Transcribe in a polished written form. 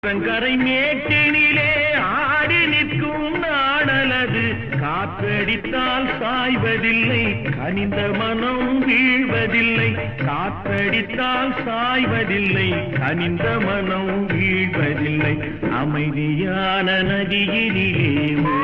கரை மேட்டினிலே ஆடி நிற்கும் நாடலது காற்றடித்தால் சாய்வதில்லை, கனிந்த மனம் வீழ்வதில்லை. காற்றடித்தால் சாய்வதில்லை, கனிந்த மனம் வீழ்வதில்லை. அமைதியான நதியினிலே